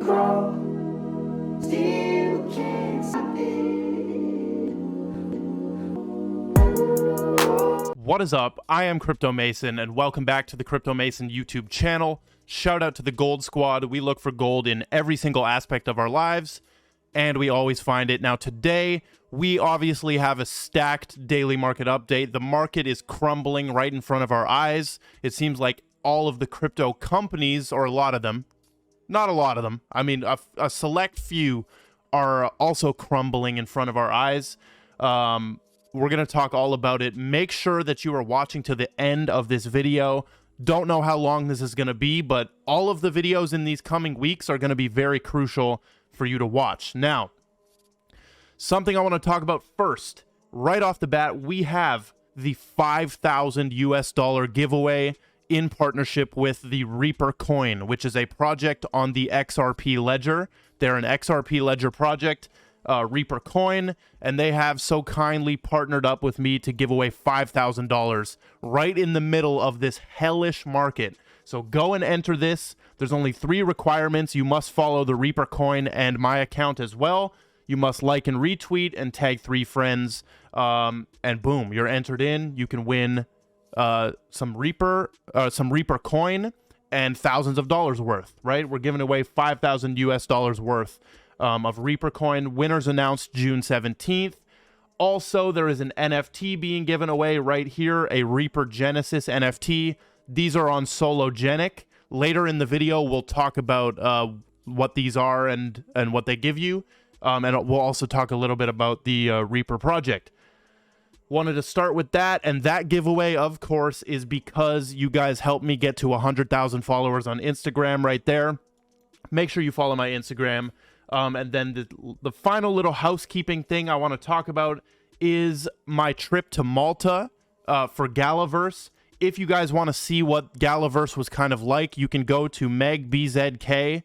grow, still can't stop it. What is up? I am Crypto Mason, and welcome back to the Crypto Mason YouTube channel. Shout out to the Gold Squad. We look for gold in every single aspect of our lives, and we always find it. Now today, we obviously have a stacked daily market update. The market is crumbling right in front of our eyes. It seems like all of the crypto companies, or a lot of them, not a lot of them, I mean a select few, are also crumbling in front of our eyes. We're going to talk all about it. Make sure that you are watching to the end of this video. Don't know how long this is going to be, but all of the videos in these coming weeks are going to be very crucial for you to watch. Now, something I want to talk about first, right off the bat, we have the 5,000 US dollar giveaway in partnership with the Reaper Coin, which is a project on the XRP ledger. They're an XRP ledger project, Reaper Coin, and they have so kindly partnered up with me to give away $5,000 right in the middle of this hellish market. So go and enter this. There's only 3 requirements. You must follow the Reaper Coin and my account as well. You must like and retweet and tag 3 friends. And boom, you're entered in. You can win some Reaper Coin and thousands of dollars worth, right? We're giving away 5,000 US dollars worth of Reaper Coin. Winners announced June 17th. Also, there is an NFT being given away right here, a Reaper Genesis NFT. These are on Sologenic. Later in the video, we'll talk about what these are and what they give you. And we'll also talk a little bit about the Reaper project. Wanted to start with that, and that giveaway, of course, is because you guys helped me get to 100,000 followers on Instagram right there. Make sure you follow my Instagram. And then the final little housekeeping thing I want to talk about is my trip to Malta for Galaverse. If you guys want to see what Galaverse was kind of like, you can go to MegBZK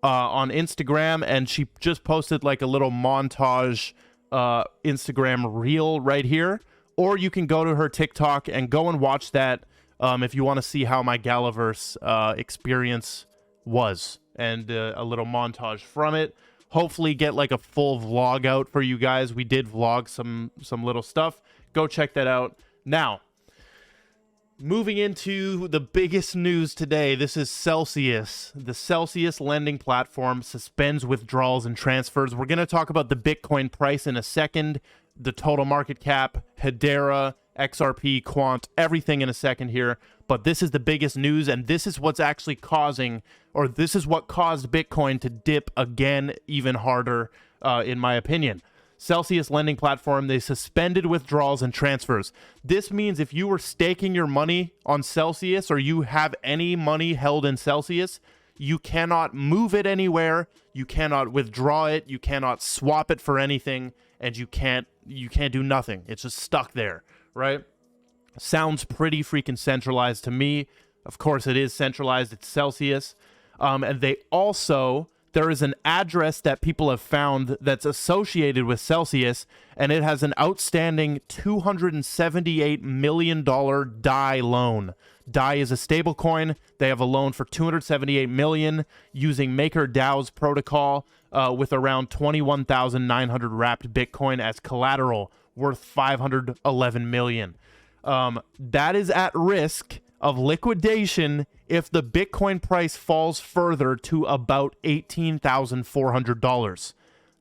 on Instagram, and she just posted like a little montage Instagram reel right here. Or you can go to her TikTok and go and watch that if you want to see how my Galaverse experience was, and a little montage from it. Hopefully get like a full vlog out for you guys. We did vlog some little stuff. Go check that out. Now, moving into the biggest news today, this is Celsius. The Celsius lending platform suspends withdrawals and transfers. We're going to talk about the Bitcoin price in a second, the total market cap, Hedera, XRP, Quant, everything in a second here. But this is the biggest news, and this is what's actually causing, or this is what caused Bitcoin to dip again even harder, in my opinion. Celsius lending platform, they suspended withdrawals and transfers. This means if you were staking your money on Celsius, or you have any money held in Celsius, you cannot move it anywhere, you cannot withdraw it, you cannot swap it for anything, and you can't do nothing. It's just stuck there, right? Sounds pretty freaking centralized to me. Of course it is centralized, it's Celsius. And they also, there is an address that people have found that's associated with Celsius, and it has an outstanding $278 million DAI loan. DAI is a stable coin. They have a loan for $278 million using MakerDAO's protocol with around 21,900 wrapped Bitcoin as collateral, worth $511 million. That is at risk of liquidation if the Bitcoin price falls further to about $18,400.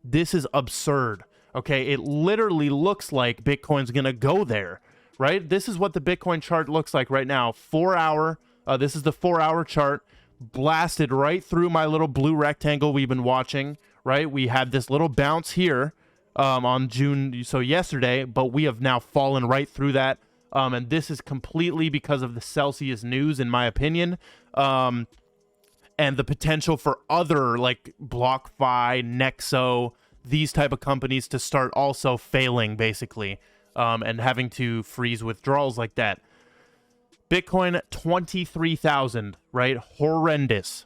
This is absurd. Okay, it literally looks like Bitcoin's gonna go there, right? This is what the Bitcoin chart looks like right now. 4 hour, this is the 4-hour chart, blasted right through my little blue rectangle we've been watching, right? We had this little bounce here on June, so yesterday, but we have now fallen right through that. And this is completely because of the Celsius news, in my opinion, and the potential for other like BlockFi, Nexo, these type of companies to start also failing, basically, and having to freeze withdrawals like that. Bitcoin 23,000, right? Horrendous.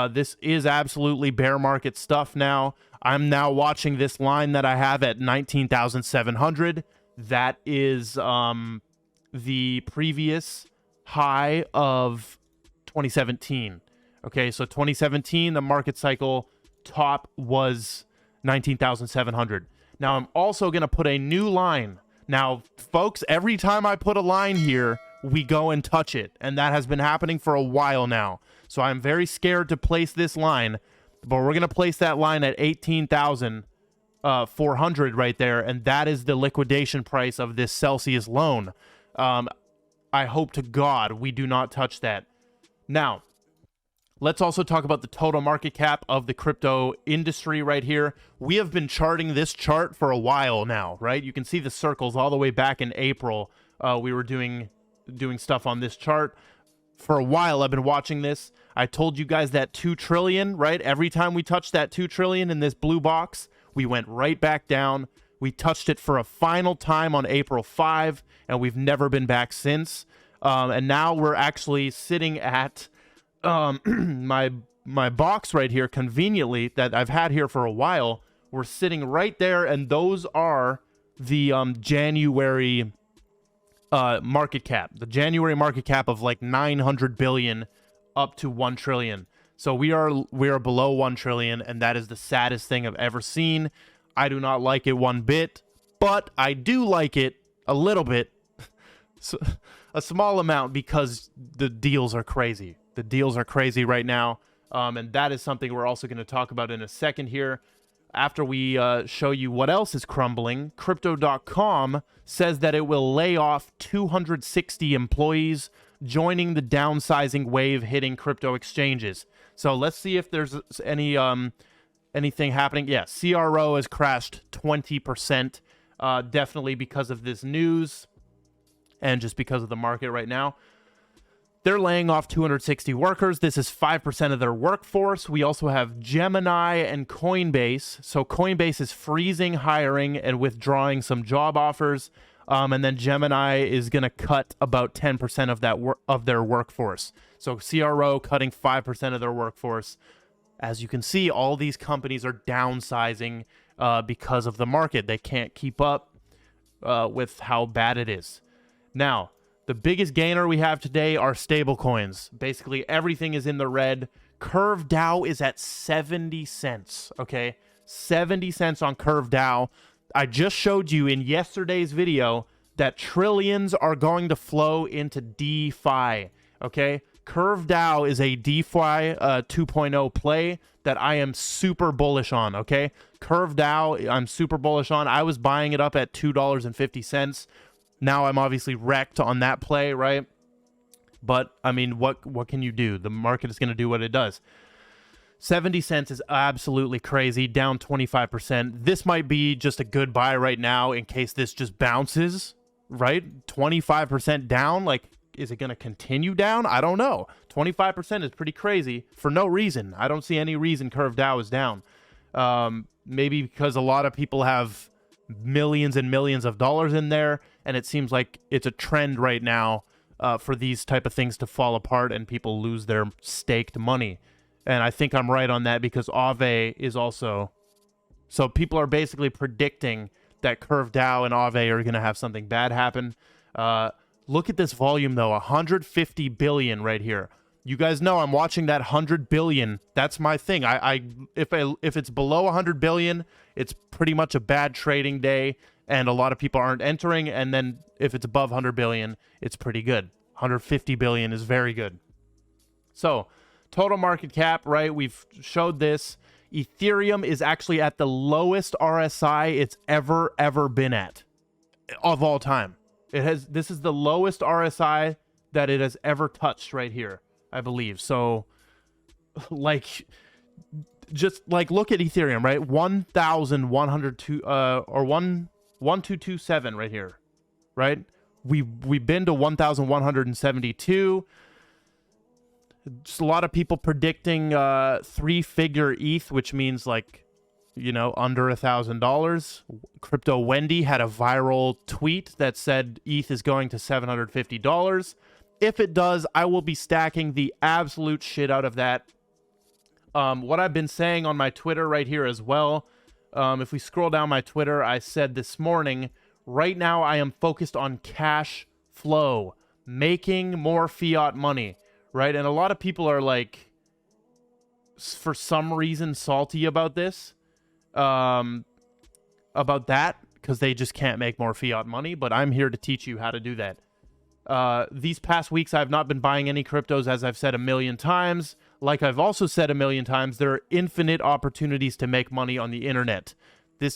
This is absolutely bear market stuff now. I'm now watching this line that I have at 19,700. That is the previous high of 2017. Okay, so 2017, the market cycle top was 19,700. Now, I'm also going to put a new line. Now, folks, every time I put a line here, we go and touch it. And that has been happening for a while now. So I'm very scared to place this line. But we're going to place that line at 18,400 right there. And that is the liquidation price of this Celsius loan. I hope to God we do not touch that. Now, let's also talk about the total market cap of the crypto industry right here. We have been charting this chart for a while now, right? You can see the circles all the way back in April. We were doing stuff on this chart. For a while, I've been watching this. I told you guys that 2 trillion, right? Every time we touched that 2 trillion in this blue box, we went right back down. We touched it for a final time on April 5, and we've never been back since. And now we're actually sitting at my box right here, conveniently, that I've had here for a while. We're sitting right there, and those are the January market cap. The January market cap of like 900 billion up to 1 trillion. So we are below 1 trillion, and that is the saddest thing I've ever seen. I do not like it one bit, but I do like it a little bit, so, a small amount, because the deals are crazy. The deals are crazy right now, and that is something we're also going to talk about in a second here. After we show you what else is crumbling, Crypto.com says that it will lay off 260 employees, joining the downsizing wave hitting crypto exchanges. So let's see if there's anything happening. Yeah, CRO has crashed 20%, definitely because of this news and just because of the market right now. They're laying off 260 workers. This is 5% of their workforce. We also have Gemini and Coinbase. So Coinbase is freezing hiring and withdrawing some job offers. And then Gemini is going to cut about 10% of that of their workforce. So CRO cutting 5% of their workforce. As you can see, all these companies are downsizing because of the market. They can't keep up with how bad it is. Now, the biggest gainer we have today are stable coins. Basically, everything is in the red. Curve DAO is at 70 cents, okay? 70 cents on Curve DAO. I just showed you in yesterday's video that trillions are going to flow into DeFi, okay? Curve DAO is a DeFi 2.0 play that I am super bullish on, okay? Curve DAO, I'm super bullish on. I was buying it up at $2.50. Now I'm obviously wrecked on that play, right? But, I mean, what can you do? The market is going to do what it does. 70 cents is absolutely crazy, down 25%. This might be just a good buy right now in case this just bounces, right? 25% down, like, is it going to continue down? I don't know. 25% is pretty crazy for no reason. I don't see any reason Curve DAO is down. Maybe because a lot of people have millions and millions of dollars in there, and it seems like it's a trend right now for these type of things to fall apart and people lose their staked money. And I think I'm right on that, because Aave is also... So people are basically predicting that Curve DAO and Aave are going to have something bad happen. Look at this volume, though. 150 billion right here. You guys know I'm watching that 100 billion. That's my thing. If it's below 100 billion, it's pretty much a bad trading day, and a lot of people aren't entering. And then if it's above 100 billion, it's pretty good. 150 billion is very good. So, total market cap, right? We've showed this. Ethereum is actually at the lowest RSI it's ever been at of all time. This is the lowest RSI that it has ever touched right here, I believe. So, like, just like look at Ethereum, right? 1,102 or 1,1227 right here, right? We've been to 1,172. Just a lot of people predicting 3-figure ETH, which means like, you know, under $1,000. Crypto Wendy had a viral tweet that said ETH is going to $750. If it does, I will be stacking the absolute shit out of that. What I've been saying on my Twitter right here as well, if we scroll down my Twitter, I said this morning, right now I am focused on cash flow, making more fiat money, right? And a lot of people are like, for some reason salty about this, about that, because they just can't make more fiat money. But I'm here to teach you how to do that. These past weeks, I've not been buying any cryptos, as I've said a million times. Like I've also said a million times, there are infinite opportunities to make money on the internet.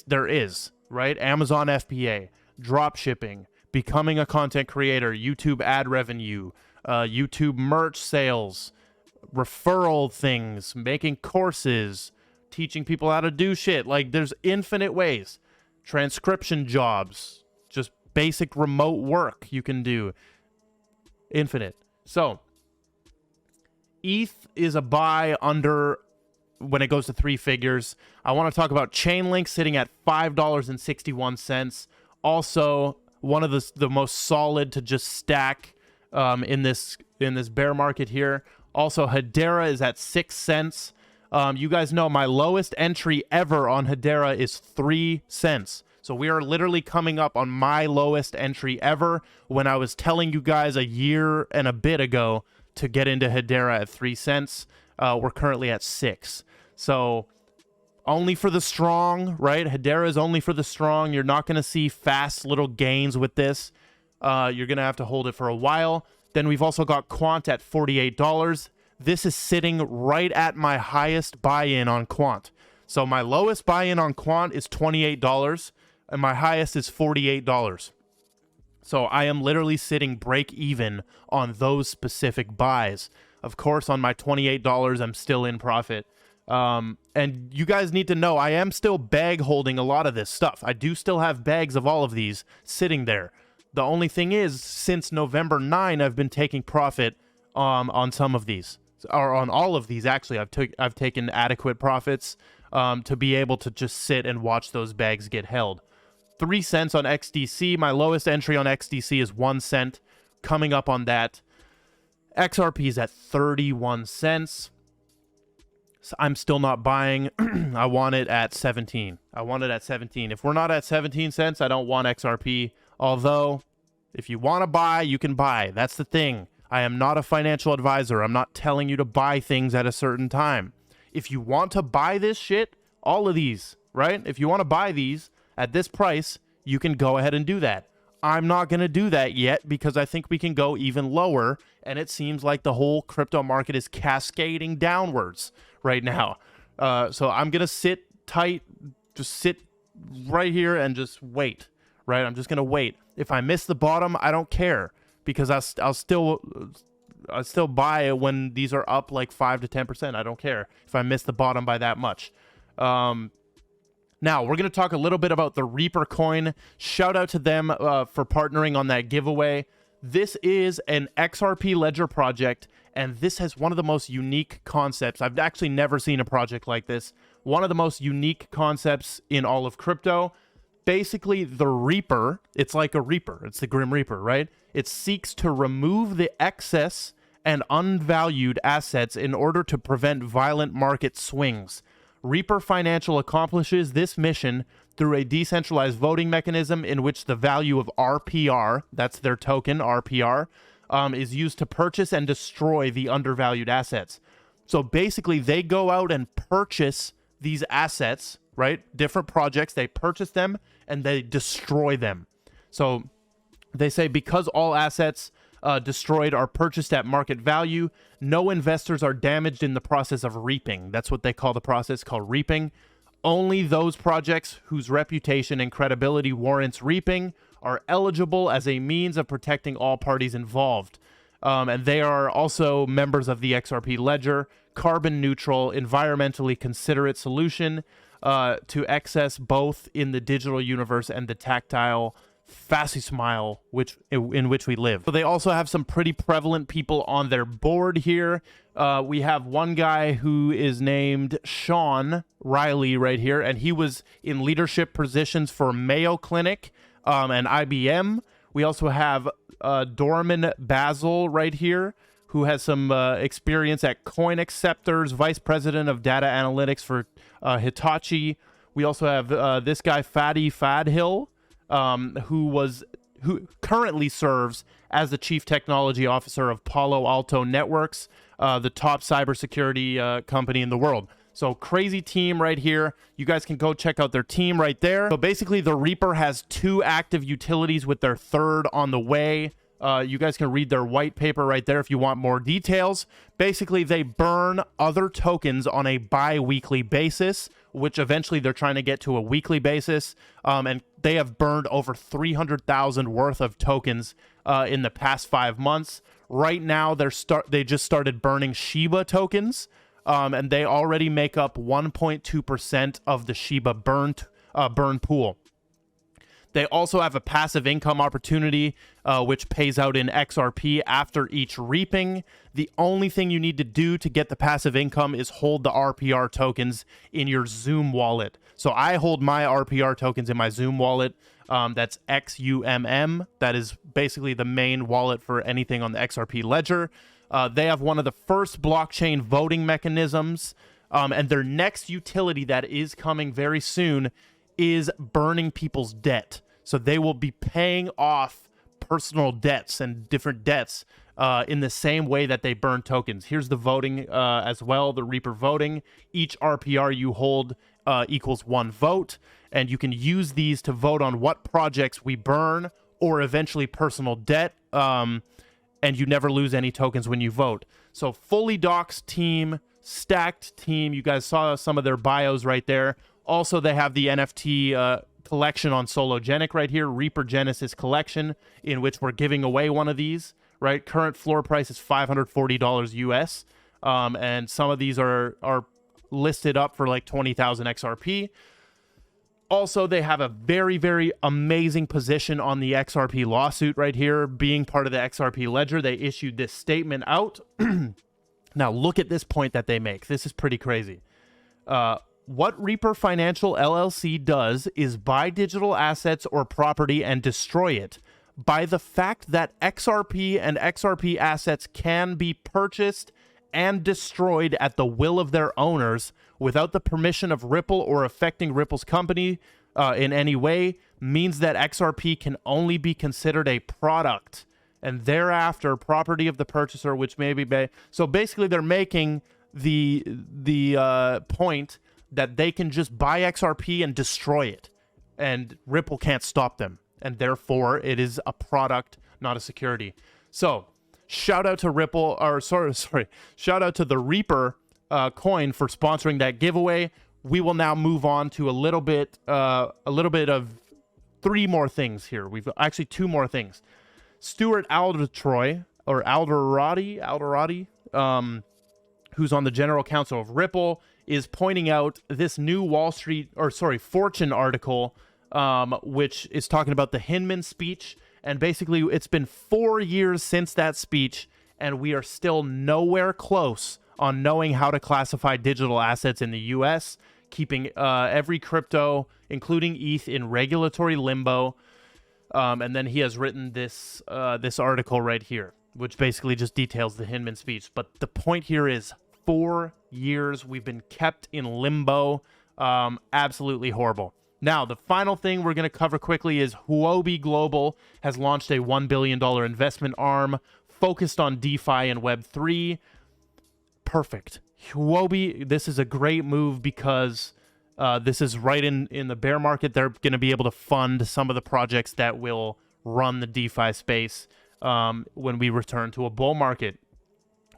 There is, right? Amazon FBA, drop shipping, becoming a content creator, YouTube ad revenue, YouTube merch sales, referral things, making courses, teaching people how to do shit. Like, there's infinite ways. Transcription jobs, just basic remote work you can do. Infinite. So, ETH is a buy under when it goes to 3 figures. I want to talk about Chainlink sitting at $5.61. Also, one of the most solid to just stack in this bear market here. Also, Hedera is at 6 cents. You guys know my lowest entry ever on Hedera is 3 cents. So we are literally coming up on my lowest entry ever when I was telling you guys a year and a bit ago to get into Hedera at 3 cents. We're currently at 6. So only for the strong, right? Hedera is only for the strong. You're not going to see fast little gains with this. You're going to have to hold it for a while. Then we've also got Quant at $48. This is sitting right at my highest buy-in on Quant. So my lowest buy-in on Quant is $28, and my highest is $48. So I am literally sitting break even on those specific buys. Of course, on my $28, I'm still in profit. And you guys need to know, I am still bag holding a lot of this stuff. I do still have bags of all of these sitting there. The only thing is, since November 9, I've been taking profit on some of these, or on all of these, actually. I've taken adequate profits to be able to just sit and watch those bags get held. 3 cents on XDC. My lowest entry on XDC is 1 cent. Coming up on that. XRP is at 31 cents. So I'm still not buying. I want it at 17. I want it at 17. If we're not at 17 cents, I don't want XRP. Although, if you want to buy, you can buy. That's the thing. I am not a financial advisor. I'm not telling you to buy things at a certain time. If you want to buy this shit, all of these, right? If you want to buy these at this price, you can go ahead and do that. I'm not going to do that yet because I think we can go even lower, and it seems like the whole crypto market is cascading downwards right now. So I'm going to sit tight, just sit right here and just wait, right? I'm just going to wait. If I miss the bottom, I don't care because I'll still buy it when these are up like 5 to 10%. I don't care if I miss the bottom by that much. Now, we're going to talk a little bit about the Reaper coin. Shout out to them for partnering on that giveaway. This is an XRP Ledger project, and this has one of the most unique concepts. I've actually never seen a project like this. One of the most unique concepts in all of crypto. Basically, the Reaper, it's like a Reaper. It's the Grim Reaper, right? It seeks to remove the excess and unvalued assets in order to prevent violent market swings. Reaper Financial accomplishes this mission through a decentralized voting mechanism in which the value of RPR, that's their token, RPR, is used to purchase and destroy the undervalued assets. So basically, they go out and purchase these assets, right? Different projects, they purchase them and they destroy them. So they say because all assets destroyed are purchased at market value, no investors are damaged in the process of reaping. That's what they call the process, called reaping. Only those projects whose reputation and credibility warrants reaping are eligible as a means of protecting all parties involved. And they are also members of the XRP Ledger, carbon neutral, environmentally considerate solution to access both in the digital universe and the tactile Fassy Smile, in which we live. So they also have some pretty prevalent people on their board here. We have one guy who is named Sean Riley right here, and he was in leadership positions for Mayo Clinic and IBM. We also have Dorman Basil right here, who has some experience at Coin Acceptors, vice president of data analytics for Hitachi. We also have this guy Fadi Fadhil, who currently serves as the chief technology officer of Palo Alto Networks. the top cybersecurity company in the world. So crazy team right here. You guys can go check out their team right there. So basically the Reaper has 2 active utilities with their 3rd on the way. You guys can read their white paper right there if you want more details. Basically, they burn other tokens on a bi-weekly basis, which eventually they're trying to get to a weekly basis. And they have burned over 300,000 worth of tokens in the past 5 months. Right now, they just started burning Shiba tokens, and they already make up 1.2% of the Shiba burn pool. They also have a passive income opportunity, which pays out in XRP after each reaping. The only thing you need to do to get the passive income is hold the RPR tokens in your Zoom wallet. So I hold my RPR tokens in my Zoom wallet. That's XUMM. That is basically the main wallet for anything on the XRP ledger. They have one of the first blockchain voting mechanisms. And their next utility that is coming very soon is burning people's debt. So they will be paying off personal debts and different debts in the same way that they burn tokens. Here's the voting as well, the Reaper voting. Each RPR you hold equals 1 vote, and you can use these to vote on what projects we burn or eventually personal debt, and you never lose any tokens when you vote. So fully doxed team, stacked team. You guys saw some of their bios right there. Also, they have the NFT collection on Sologenic right here, Reaper Genesis collection, in which we're giving away one of these, right? Current floor price is $540 US, and some of these are listed up for like 20,000 XRP. Also, they have a very, very amazing position on the XRP lawsuit right here, being part of the XRP ledger. They issued this statement out. Now, look at this point that they make. This is pretty crazy. What Reaper Financial LLC does is buy digital assets or property and destroy it. By the fact that XRP and XRP assets can be purchased and destroyed at the will of their owners without the permission of Ripple or affecting Ripple's company in any way, means that XRP can only be considered a product and thereafter property of the purchaser, which may be... So basically they're making the point that they can just buy XRP and destroy it, and Ripple can't stop them, and therefore it is a product, not a security. So shout out to Ripple, or shout out to the Reaper coin for sponsoring that giveaway. We will now move on to a little bit of 3 more things here. We've actually 2 more things. Stuart Aldertroy, or Alderati, who's on the general counsel of Ripple, is pointing out this new Fortune article, which is talking about the Hinman speech. And basically, it's been 4 years since that speech, and we are still nowhere close on knowing how to classify digital assets in the U.S., keeping every crypto, including ETH, in regulatory limbo. And then he has written this article right here, which basically just details the Hinman speech. But the point here is 4 years we've been kept in limbo. Absolutely horrible. Now, the final thing we're going to cover quickly is Huobi Global has launched a $1 billion investment arm focused on DeFi and Web3. Perfect. Huobi, this is a great move because this is right in the bear market. They're going to be able to fund some of the projects that will run the DeFi space when we return to a bull market.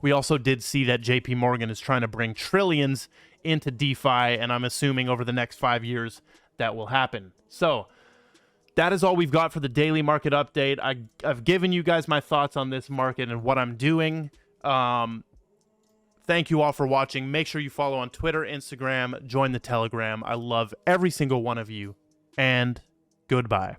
We also did see that JP Morgan is trying to bring trillions into DeFi, and I'm assuming over the next 5 years that will happen. So that is all we've got for the daily market update. I've given you guys my thoughts on this market and what I'm doing. Thank you all for watching. Make sure you follow on Twitter, Instagram, join the Telegram. I love every single one of you, and goodbye.